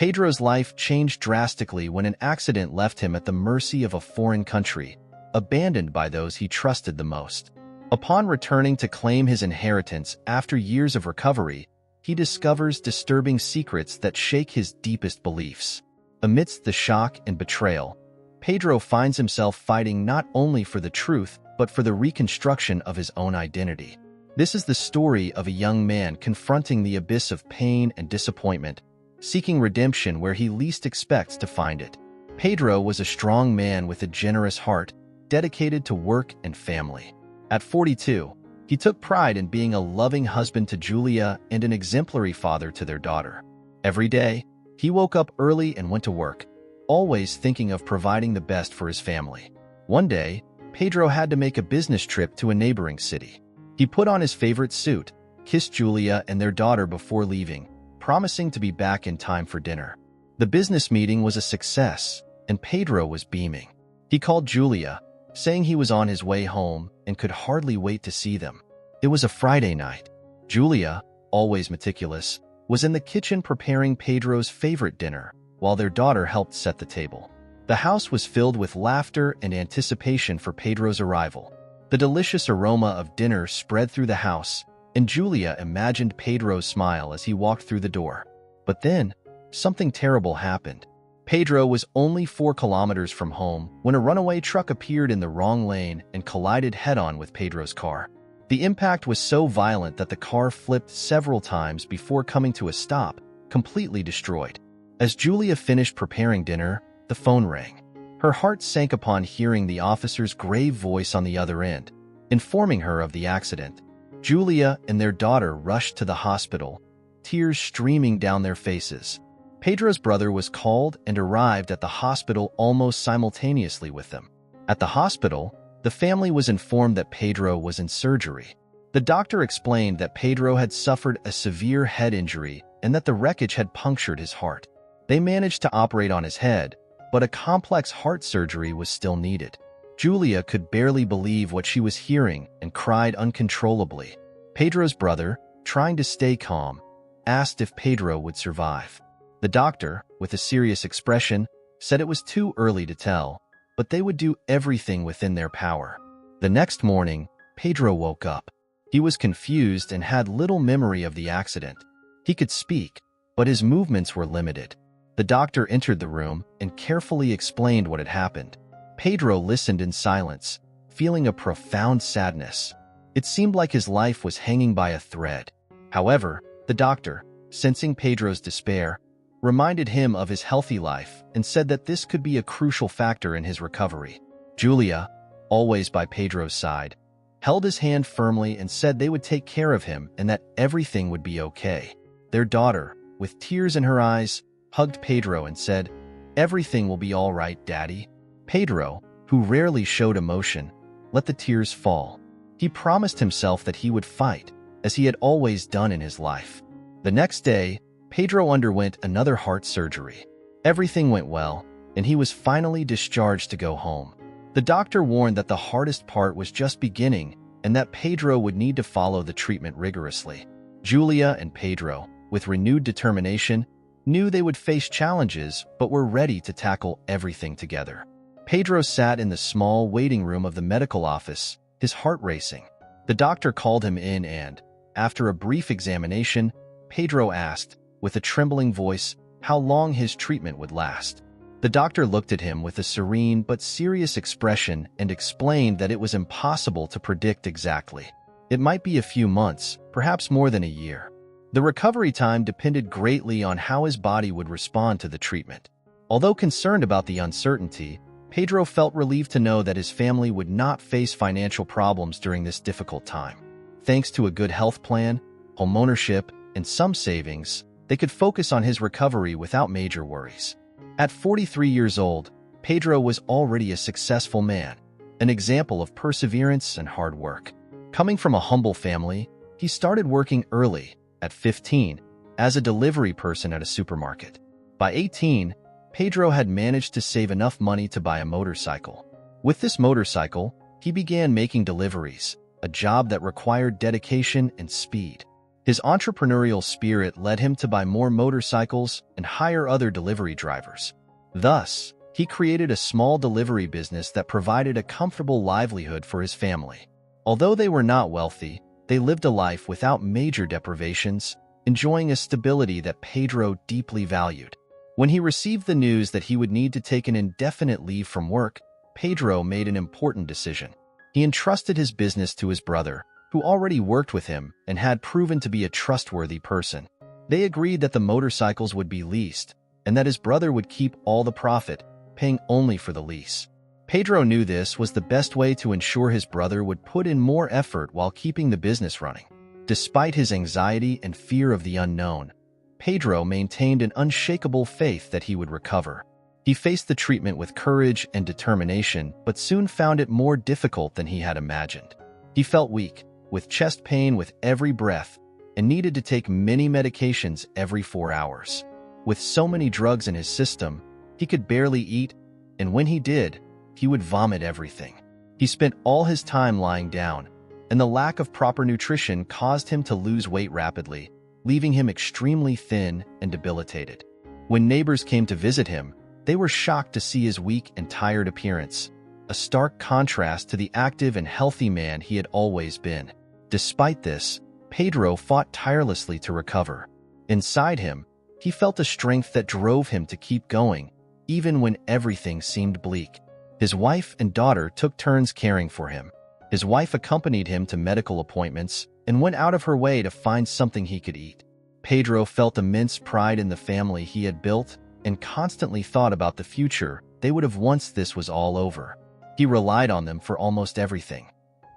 Pedro's life changed drastically when an accident left him at the mercy of a foreign country, abandoned by those he trusted the most. Upon returning to claim his inheritance after years of recovery, he discovers disturbing secrets that shake his deepest beliefs. Amidst the shock and betrayal, Pedro finds himself fighting not only for the truth, but for the reconstruction of his own identity. This is the story of a young man confronting the abyss of pain and disappointment, seeking redemption where he least expects to find it. Pedro was a strong man with a generous heart, dedicated to work and family. At 42, he took pride in being a loving husband to Julia and an exemplary father to their daughter. Every day, he woke up early and went to work, always thinking of providing the best for his family. One day, Pedro had to make a business trip to a neighboring city. He put on his favorite suit, kissed Julia and their daughter before leaving, promising to be back in time for dinner. The business meeting was a success, and Pedro was beaming. He called Julia, saying he was on his way home and could hardly wait to see them. It was a Friday night. Julia, always meticulous, was in the kitchen preparing Pedro's favorite dinner, while their daughter helped set the table. The house was filled with laughter and anticipation for Pedro's arrival. The delicious aroma of dinner spread through the house, and Julia imagined Pedro's smile as he walked through the door. But then, something terrible happened. Pedro was only 4 kilometers from home when a runaway truck appeared in the wrong lane and collided head-on with Pedro's car. The impact was so violent that the car flipped several times before coming to a stop, completely destroyed. As Julia finished preparing dinner, the phone rang. Her heart sank upon hearing the officer's grave voice on the other end, informing her of the accident. Julia and their daughter rushed to the hospital, tears streaming down their faces. Pedro's brother was called and arrived at the hospital almost simultaneously with them. At the hospital, the family was informed that Pedro was in surgery. The doctor explained that Pedro had suffered a severe head injury and that the wreckage had punctured his heart. They managed to operate on his head, but a complex heart surgery was still needed. Julia could barely believe what she was hearing and cried uncontrollably. Pedro's brother, trying to stay calm, asked if Pedro would survive. The doctor, with a serious expression, said it was too early to tell, but they would do everything within their power. The next morning, Pedro woke up. He was confused and had little memory of the accident. He could speak, but his movements were limited. The doctor entered the room and carefully explained what had happened. Pedro listened in silence, feeling a profound sadness. It seemed like his life was hanging by a thread. However, the doctor, sensing Pedro's despair, reminded him of his healthy life and said that this could be a crucial factor in his recovery. Julia, always by Pedro's side, held his hand firmly and said they would take care of him and that everything would be okay. Their daughter, with tears in her eyes, hugged Pedro and said, "Everything will be all right, Daddy." Pedro, who rarely showed emotion, let the tears fall. He promised himself that he would fight, as he had always done in his life. The next day, Pedro underwent another heart surgery. Everything went well, and he was finally discharged to go home. The doctor warned that the hardest part was just beginning and that Pedro would need to follow the treatment rigorously. Julia and Pedro, with renewed determination, knew they would face challenges but were ready to tackle everything together. Pedro sat in the small waiting room of the medical office, his heart racing. The doctor called him in and, after a brief examination, Pedro asked, with a trembling voice, how long his treatment would last. The doctor looked at him with a serene but serious expression and explained that it was impossible to predict exactly. It might be a few months, perhaps more than a year. The recovery time depended greatly on how his body would respond to the treatment. Although concerned about the uncertainty, Pedro felt relieved to know that his family would not face financial problems during this difficult time. Thanks to a good health plan, homeownership, and some savings, they could focus on his recovery without major worries. At 43 years old, Pedro was already a successful man, an example of perseverance and hard work. Coming from a humble family, he started working early, at 15, as a delivery person at a supermarket. By 18, Pedro had managed to save enough money to buy a motorcycle. With this motorcycle, he began making deliveries, a job that required dedication and speed. His entrepreneurial spirit led him to buy more motorcycles and hire other delivery drivers. Thus, he created a small delivery business that provided a comfortable livelihood for his family. Although they were not wealthy, they lived a life without major deprivations, enjoying a stability that Pedro deeply valued. When he received the news that he would need to take an indefinite leave from work, Pedro made an important decision. He entrusted his business to his brother, who already worked with him and had proven to be a trustworthy person. They agreed that the motorcycles would be leased, and that his brother would keep all the profit, paying only for the lease. Pedro knew this was the best way to ensure his brother would put in more effort while keeping the business running. Despite his anxiety and fear of the unknown, Pedro maintained an unshakable faith that he would recover. He faced the treatment with courage and determination, but soon found it more difficult than he had imagined. He felt weak, with chest pain with every breath, and needed to take many medications every 4 hours. With so many drugs in his system, he could barely eat, and when he did, he would vomit everything. He spent all his time lying down, and the lack of proper nutrition caused him to lose weight rapidly, leaving him extremely thin and debilitated. When neighbors came to visit him, they were shocked to see his weak and tired appearance, a stark contrast to the active and healthy man he had always been. Despite this, Pedro fought tirelessly to recover. Inside him, he felt a strength that drove him to keep going, even when everything seemed bleak. His wife and daughter took turns caring for him. His wife accompanied him to medical appointments and went out of her way to find something he could eat. Pedro felt immense pride in the family he had built and constantly thought about the future they would have once this was all over. He relied on them for almost everything: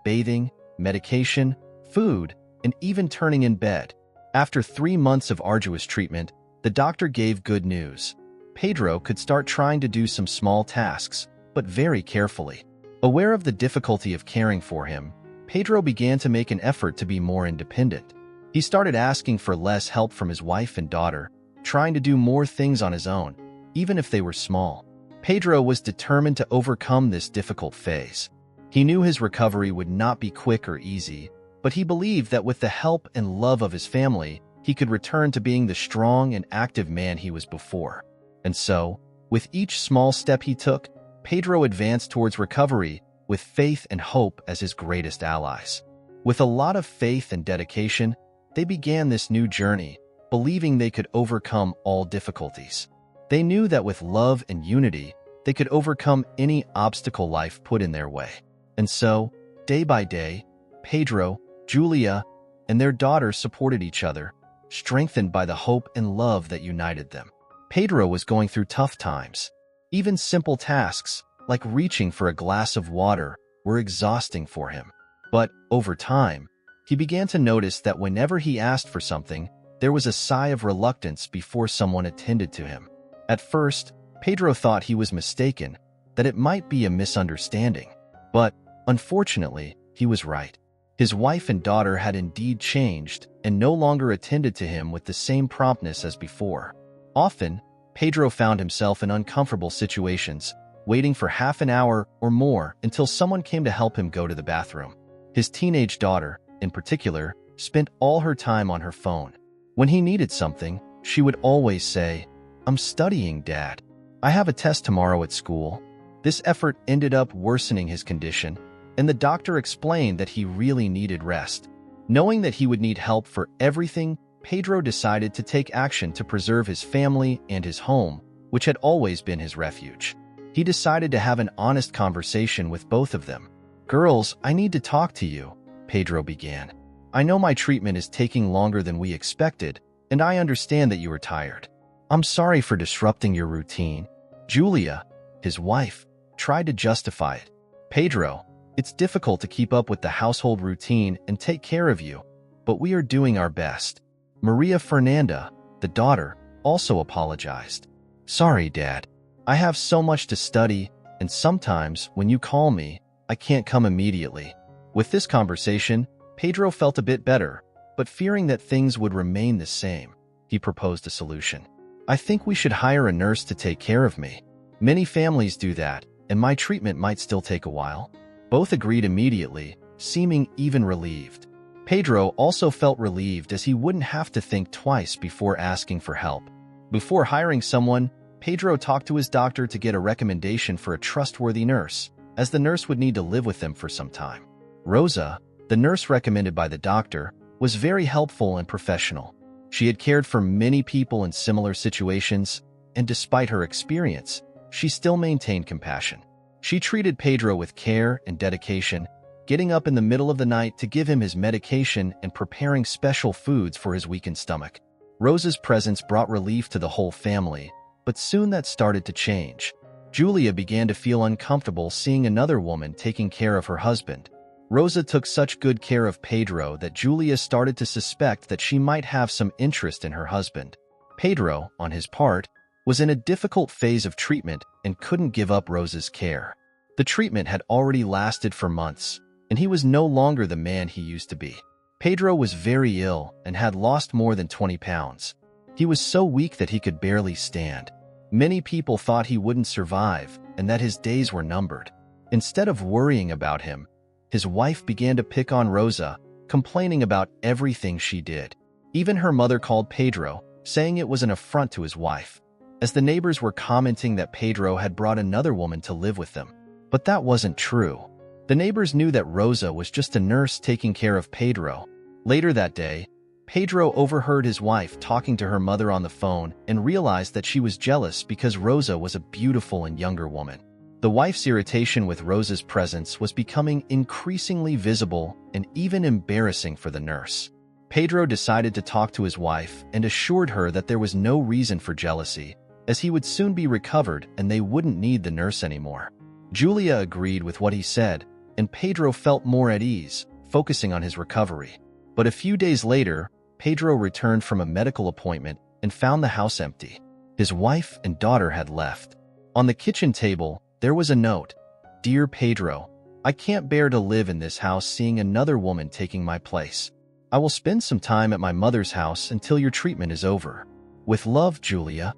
bathing, medication, food, and even turning in bed. After 3 months of arduous treatment, the doctor gave good news. Pedro could start trying to do some small tasks, but very carefully. Aware of the difficulty of caring for him, Pedro began to make an effort to be more independent. He started asking for less help from his wife and daughter, trying to do more things on his own, even if they were small. Pedro was determined to overcome this difficult phase. He knew his recovery would not be quick or easy, but he believed that with the help and love of his family, he could return to being the strong and active man he was before. And so, with each small step he took, Pedro advanced towards recovery with faith and hope as his greatest allies. With a lot of faith and dedication, they began this new journey, believing they could overcome all difficulties. They knew that with love and unity, they could overcome any obstacle life put in their way. And so, day by day, Pedro, Julia, and their daughter supported each other, strengthened by the hope and love that united them. Pedro was going through tough times. Even simple tasks, like reaching for a glass of water, were exhausting for him. But, over time, he began to notice that whenever he asked for something, there was a sigh of reluctance before someone attended to him. At first, Pedro thought he was mistaken, that it might be a misunderstanding. But, unfortunately, he was right. His wife and daughter had indeed changed and no longer attended to him with the same promptness as before. Often, Pedro found himself in uncomfortable situations, waiting for half an hour or more until someone came to help him go to the bathroom. His teenage daughter, in particular, spent all her time on her phone. When he needed something, she would always say, "I'm studying, Dad. I have a test tomorrow at school." This effort ended up worsening his condition, and the doctor explained that he really needed rest. Knowing that he would need help for everything, Pedro decided to take action to preserve his family and his home, which had always been his refuge. He decided to have an honest conversation with both of them. "Girls, I need to talk to you," Pedro began. "I know my treatment is taking longer than we expected, and I understand that you are tired. I'm sorry for disrupting your routine." Julia, his wife, tried to justify it. "Pedro, it's difficult to keep up with the household routine and take care of you, but we are doing our best." Maria Fernanda, the daughter, also apologized. "Sorry, Dad. I have so much to study, and sometimes, when you call me, I can't come immediately." With this conversation, Pedro felt a bit better, but fearing that things would remain the same, he proposed a solution. "I think we should hire a nurse to take care of me. Many families do that, and my treatment might still take a while." Both agreed immediately, seeming even relieved. Pedro also felt relieved as he wouldn't have to think twice before asking for help. Before hiring someone, Pedro talked to his doctor to get a recommendation for a trustworthy nurse, as the nurse would need to live with them for some time. Rosa, the nurse recommended by the doctor, was very helpful and professional. She had cared for many people in similar situations, and despite her experience, she still maintained compassion. She treated Pedro with care and dedication, getting up in the middle of the night to give him his medication and preparing special foods for his weakened stomach. Rosa's presence brought relief to the whole family, but soon that started to change. Julia began to feel uncomfortable seeing another woman taking care of her husband. Rosa took such good care of Pedro that Julia started to suspect that she might have some interest in her husband. Pedro, on his part, was in a difficult phase of treatment and couldn't give up Rosa's care. The treatment had already lasted for months, and he was no longer the man he used to be. Pedro was very ill and had lost more than 20 pounds. He was so weak that he could barely stand. Many people thought he wouldn't survive and that his days were numbered. Instead of worrying about him, his wife began to pick on Rosa, complaining about everything she did. Even her mother called Pedro, saying it was an affront to his wife, as the neighbors were commenting that Pedro had brought another woman to live with them. But that wasn't true. The neighbors knew that Rosa was just a nurse taking care of Pedro. Later that day, Pedro overheard his wife talking to her mother on the phone and realized that she was jealous because Rosa was a beautiful and younger woman. The wife's irritation with Rosa's presence was becoming increasingly visible and even embarrassing for the nurse. Pedro decided to talk to his wife and assured her that there was no reason for jealousy, as he would soon be recovered and they wouldn't need the nurse anymore. Julia agreed with what he said, and Pedro felt more at ease, focusing on his recovery. But a few days later, Pedro returned from a medical appointment and found the house empty. His wife and daughter had left. On the kitchen table, there was a note. "Dear Pedro, I can't bear to live in this house seeing another woman taking my place. I will spend some time at my mother's house until your treatment is over. With love, Julia."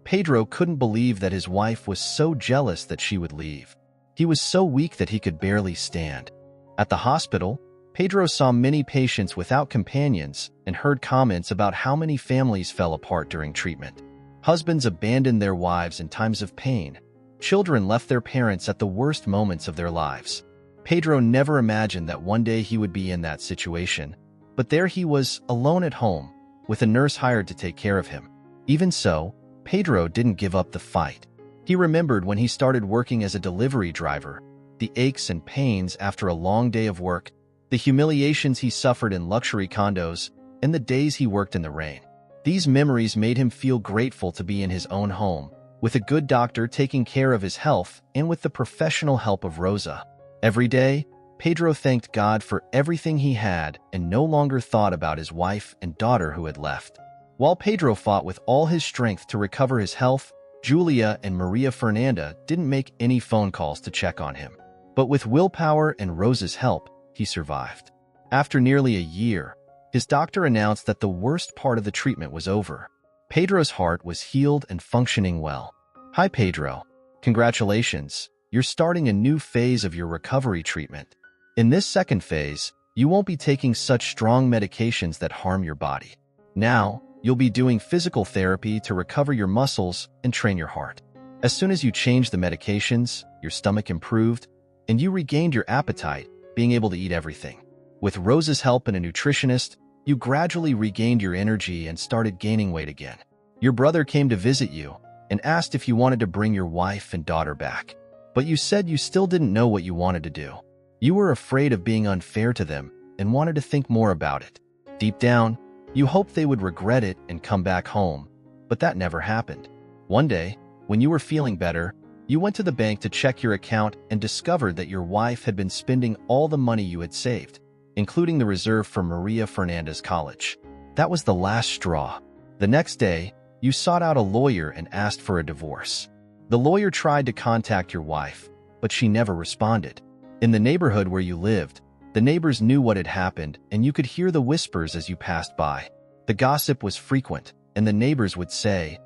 Pedro couldn't believe that his wife was so jealous that she would leave. He was so weak that he could barely stand. At the hospital, Pedro saw many patients without companions and heard comments about how many families fell apart during treatment. Husbands abandoned their wives in times of pain. Children left their parents at the worst moments of their lives. Pedro never imagined that one day he would be in that situation, but there he was, alone at home, with a nurse hired to take care of him. Even so, Pedro didn't give up the fight. He remembered when he started working as a delivery driver, the aches and pains after a long day of work, the humiliations he suffered in luxury condos, and the days he worked in the rain. These memories made him feel grateful to be in his own home, with a good doctor taking care of his health and with the professional help of Rosa. Every day, Pedro thanked God for everything he had and no longer thought about his wife and daughter who had left. While Pedro fought with all his strength to recover his health, Julia and Maria Fernanda didn't make any phone calls to check on him. But with willpower and Rosa's help, he survived. After nearly a year, his doctor announced that the worst part of the treatment was over. Pedro's heart was healed and functioning well. "Hi, Pedro. Congratulations. You're starting a new phase of your recovery treatment. In this second phase, you won't be taking such strong medications that harm your body. Now, you'll be doing physical therapy to recover your muscles and train your heart. As soon as you changed the medications, your stomach improved, and you regained your appetite, being able to eat everything. With Rosa's help and a nutritionist, you gradually regained your energy and started gaining weight again. Your brother came to visit you and asked if you wanted to bring your wife and daughter back. But you said you still didn't know what you wanted to do. You were afraid of being unfair to them and wanted to think more about it. Deep down, you hoped they would regret it and come back home, but that never happened. One day, when you were feeling better, you went to the bank to check your account and discovered that your wife had been spending all the money you had saved, including the reserve for Maria Fernanda's college. That was the last straw. The next day, you sought out a lawyer and asked for a divorce. The lawyer tried to contact your wife, but she never responded. In the neighborhood where you lived, the neighbors knew what had happened, and you could hear the whispers as you passed by. The gossip was frequent, and the neighbors would say,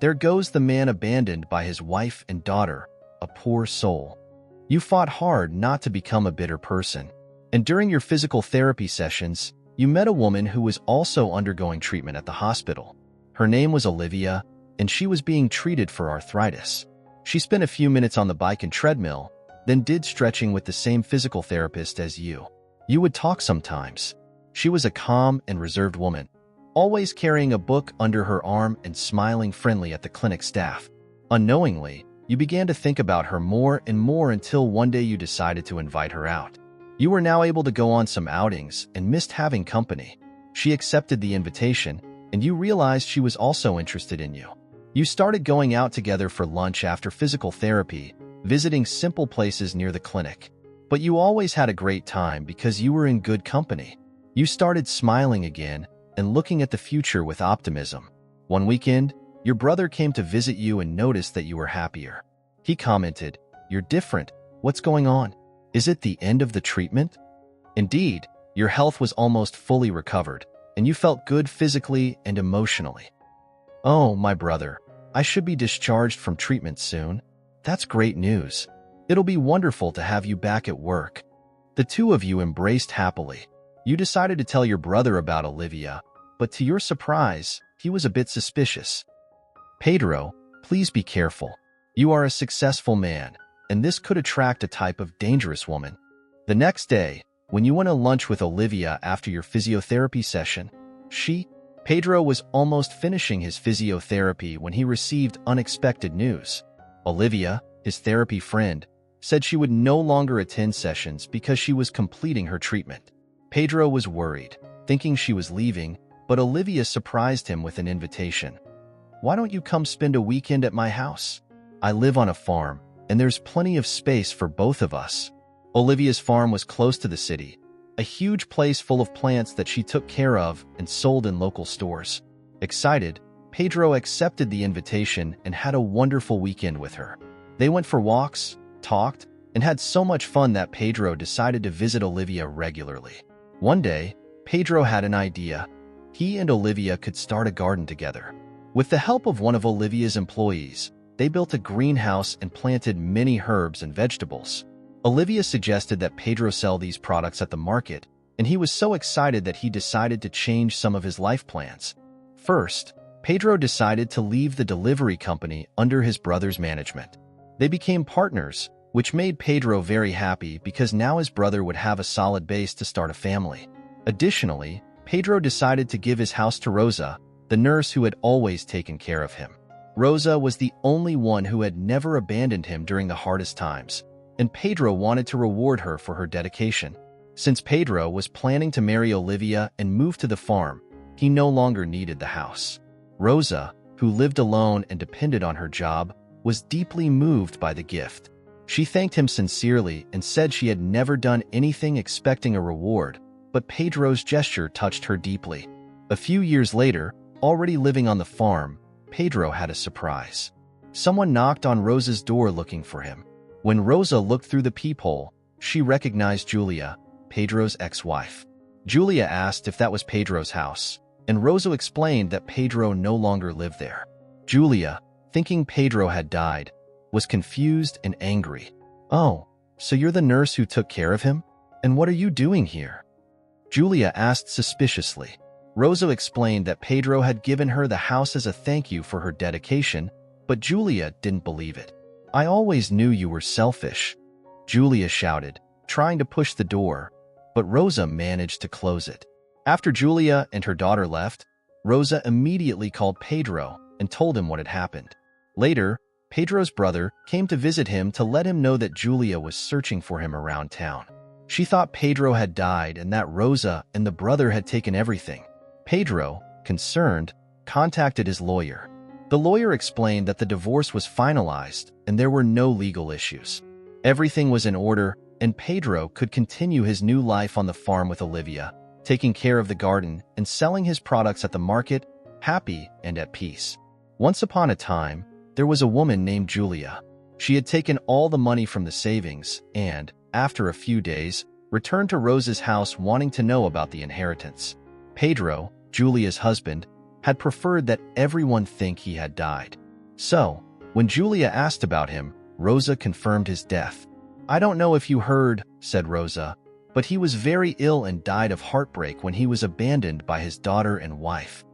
"There goes the man abandoned by his wife and daughter, a poor soul." You fought hard not to become a bitter person. And during your physical therapy sessions, You met a woman who was also undergoing treatment at the hospital. Her name was Olivia, and she was being treated for arthritis. She spent a few minutes on the bike and treadmill, then did stretching with the same physical therapist as you. You would talk sometimes. She was a calm and reserved woman, always carrying a book under her arm and smiling friendly at the clinic staff. Unknowingly, you began to think about her more and more until one day you decided to invite her out. You were now able to go on some outings and missed having company. She accepted the invitation, and you realized she was also interested in you. You started going out together for lunch after physical therapy, visiting simple places near the clinic. But you always had a great time because you were in good company. You started smiling again and looking at the future with optimism. One weekend, your brother came to visit you and noticed that you were happier. He commented, "You're different. What's going on? Is it the end of the treatment?" Indeed, your health was almost fully recovered, and you felt good physically and emotionally. "Oh, my brother, I should be discharged from treatment soon. That's great news. It'll be wonderful to have you back at work." The two of you embraced happily. You decided to tell your brother about Olivia, but to your surprise, he was a bit suspicious. "Pedro, please be careful. You are a successful man, and this could attract a type of dangerous woman." The next day, when you went to lunch with Olivia after your physiotherapy session, Pedro was almost finishing his physiotherapy when he received unexpected news. Olivia, his therapy friend, said she would no longer attend sessions because she was completing her treatment. Pedro was worried, thinking she was leaving, but Olivia surprised him with an invitation. "Why don't you come spend a weekend at my house? I live on a farm, and there's plenty of space for both of us." Olivia's farm was close to the city, a huge place full of plants that she took care of and sold in local stores. Excited, Pedro accepted the invitation and had a wonderful weekend with her. They went for walks, talked, and had so much fun that Pedro decided to visit Olivia regularly. One day, Pedro had an idea. He and Olivia could start a garden together. With the help of one of Olivia's employees, they built a greenhouse and planted many herbs and vegetables. Olivia suggested that Pedro sell these products at the market, and he was so excited that he decided to change some of his life plans. First, Pedro decided to leave the delivery company under his brother's management. They became partners, which made Pedro very happy because now his brother would have a solid base to start a family. Additionally, Pedro decided to give his house to Rosa, the nurse who had always taken care of him. Rosa was the only one who had never abandoned him during the hardest times, and Pedro wanted to reward her for her dedication. Since Pedro was planning to marry Olivia and move to the farm, he no longer needed the house. Rosa, who lived alone and depended on her job, was deeply moved by the gift. She thanked him sincerely and said she had never done anything expecting a reward, but Pedro's gesture touched her deeply. A few years later, already living on the farm, Pedro had a surprise. Someone knocked on Rosa's door looking for him. When Rosa looked through the peephole, she recognized Julia, Pedro's ex-wife. Julia asked if that was Pedro's house, and Rosa explained that Pedro no longer lived there. Julia, thinking Pedro had died, was confused and angry. "Oh, so you're the nurse who took care of him? And what are you doing here?" Julia asked suspiciously. Rosa explained that Pedro had given her the house as a thank you for her dedication, but Julia didn't believe it. "I always knew you were selfish," Julia shouted, trying to push the door, but Rosa managed to close it. After Julia and her daughter left, Rosa immediately called Pedro and told him what had happened. Later, Pedro's brother came to visit him to let him know that Julia was searching for him around town. She thought Pedro had died and that Rosa and the brother had taken everything. Pedro, concerned, contacted his lawyer. The lawyer explained that the divorce was finalized and there were no legal issues. Everything was in order, and Pedro could continue his new life on the farm with Olivia, taking care of the garden and selling his products at the market, happy and at peace. Once upon a time, there was a woman named Julia. She had taken all the money from the savings and, after a few days, returned to Rosa's house wanting to know about the inheritance. Pedro, Julia's husband, had preferred that everyone think he had died. So, when Julia asked about him, Rosa confirmed his death. "I don't know if you heard," said Rosa, but he was very ill and died of heartbreak when he was abandoned by his daughter and wife.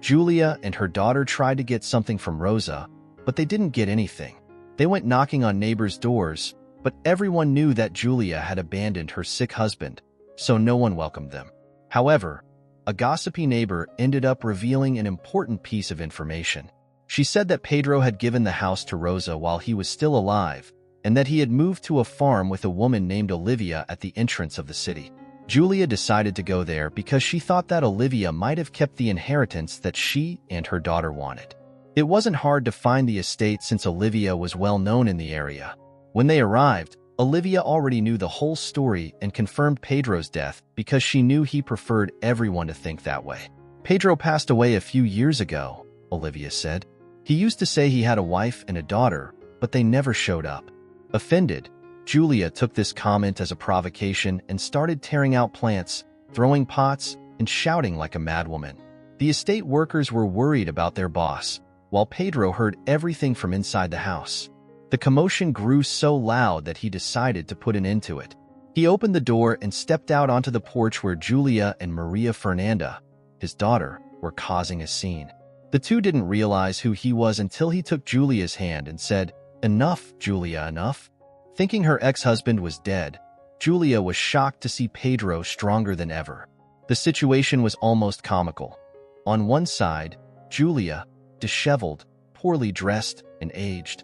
Julia and her daughter tried to get something from Rosa, but they didn't get anything. They went knocking on neighbors' doors, but everyone knew that Julia had abandoned her sick husband, so no one welcomed them. However, a gossipy neighbor ended up revealing an important piece of information. She said that Pedro had given the house to Rosa while he was still alive, and that he had moved to a farm with a woman named Olivia at the entrance of the city. Julia decided to go there because she thought that Olivia might have kept the inheritance that she and her daughter wanted. It wasn't hard to find the estate since Olivia was well known in the area. When they arrived, Olivia already knew the whole story and confirmed Pedro's death because she knew he preferred everyone to think that way. Pedro passed away a few years ago, Olivia said. He used to say he had a wife and a daughter, but they never showed up. Offended, Julia took this comment as a provocation and started tearing out plants, throwing pots, and shouting like a madwoman. The estate workers were worried about their boss, while Pedro heard everything from inside the house. The commotion grew so loud that he decided to put an end to it. He opened the door and stepped out onto the porch where Julia and Maria Fernanda, his daughter, were causing a scene. The two didn't realize who he was until he took Julia's hand and said, "Enough, Julia, enough." Thinking her ex-husband was dead, Julia was shocked to see Pedro stronger than ever. The situation was almost comical. On one side, Julia, disheveled, poorly dressed, and aged.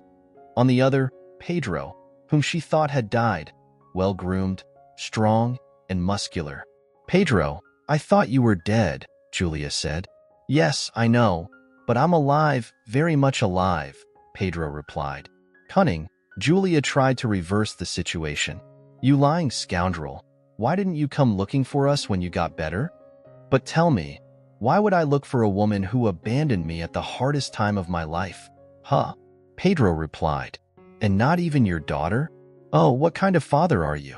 On the other, Pedro, whom she thought had died, well-groomed, strong, and muscular. "Pedro, I thought you were dead," Julia said. "Yes, I know, but I'm alive, very much alive," Pedro replied. Cunning, Julia tried to reverse the situation. "You lying scoundrel, why didn't you come looking for us when you got better? But tell me, why would I look for a woman who abandoned me at the hardest time of my life?" "Huh?" Pedro replied. "And not even your daughter? Oh, what kind of father are you?"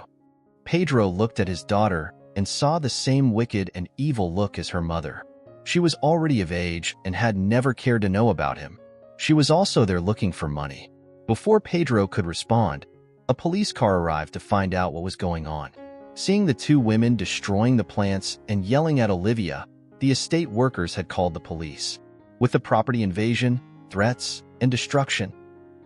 Pedro looked at his daughter and saw the same wicked and evil look as her mother. She was already of age and had never cared to know about him. She was also there looking for money. Before Pedro could respond, a police car arrived to find out what was going on. Seeing the two women destroying the plants and yelling at Olivia, the estate workers had called the police. With the property invasion, threats, and destruction,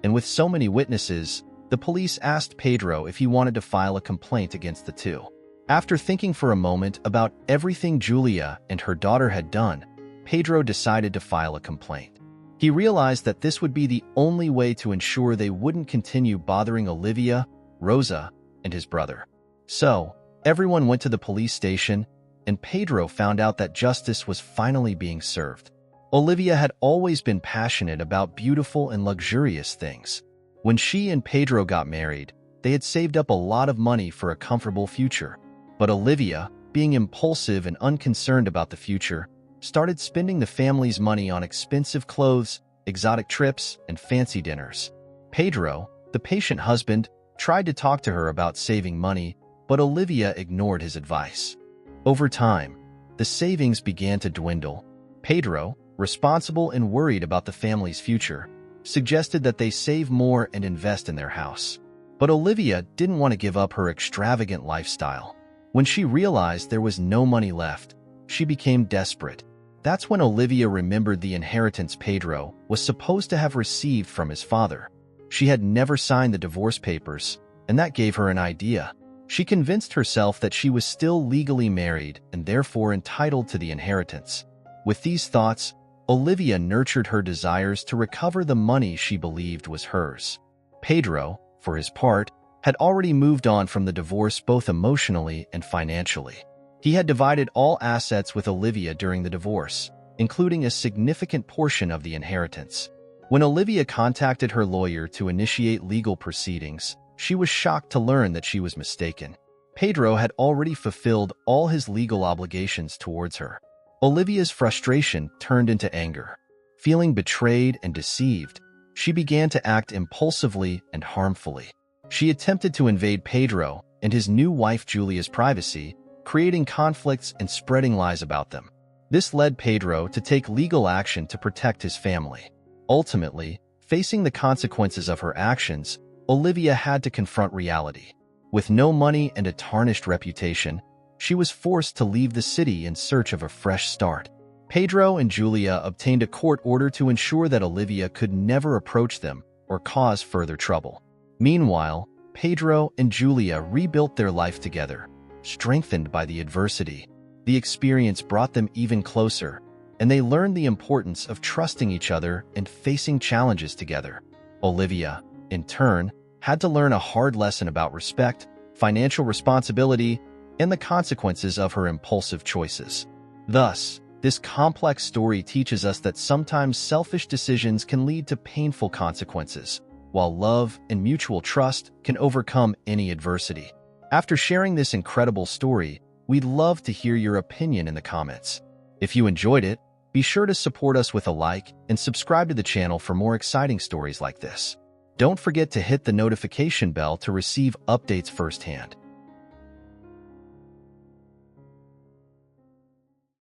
and with so many witnesses, the police asked Pedro if he wanted to file a complaint against the two. After thinking for a moment about everything Julia and her daughter had done, Pedro decided to file a complaint. He realized that this would be the only way to ensure they wouldn't continue bothering Olivia, Rosa, and his brother. So, everyone went to the police station, and Pedro found out that justice was finally being served. Olivia had always been passionate about beautiful and luxurious things. When she and Pedro got married, they had saved up a lot of money for a comfortable future. But Olivia, being impulsive and unconcerned about the future, started spending the family's money on expensive clothes, exotic trips, and fancy dinners. Pedro, the patient husband, tried to talk to her about saving money, but Olivia ignored his advice. Over time, the savings began to dwindle. Pedro, responsible and worried about the family's future, suggested that they save more and invest in their house. But Olivia didn't want to give up her extravagant lifestyle. When she realized there was no money left, she became desperate. That's when Olivia remembered the inheritance Pedro was supposed to have received from his father. She had never signed the divorce papers, and that gave her an idea. She convinced herself that she was still legally married and therefore entitled to the inheritance. With these thoughts, Olivia nurtured her desires to recover the money she believed was hers. Pedro, for his part, had already moved on from the divorce both emotionally and financially. He had divided all assets with Olivia during the divorce, including a significant portion of the inheritance. When Olivia contacted her lawyer to initiate legal proceedings, she was shocked to learn that she was mistaken. Pedro had already fulfilled all his legal obligations towards her. Olivia's frustration turned into anger. Feeling betrayed and deceived, she began to act impulsively and harmfully. She attempted to invade Pedro and his new wife Julia's privacy, creating conflicts and spreading lies about them. This led Pedro to take legal action to protect his family. Ultimately, facing the consequences of her actions, Olivia had to confront reality. With no money and a tarnished reputation, she was forced to leave the city in search of a fresh start. Pedro and Julia obtained a court order to ensure that Olivia could never approach them or cause further trouble. Meanwhile, Pedro and Julia rebuilt their life together, strengthened by the adversity. The experience brought them even closer, and they learned the importance of trusting each other and facing challenges together. Olivia, in turn, had to learn a hard lesson about respect, financial responsibility, and the consequences of her impulsive choices. Thus, this complex story teaches us that sometimes selfish decisions can lead to painful consequences, while love and mutual trust can overcome any adversity. After sharing this incredible story, we'd love to hear your opinion in the comments. If you enjoyed it, be sure to support us with a like and subscribe to the channel for more exciting stories like this. Don't forget to hit the notification bell to receive updates firsthand.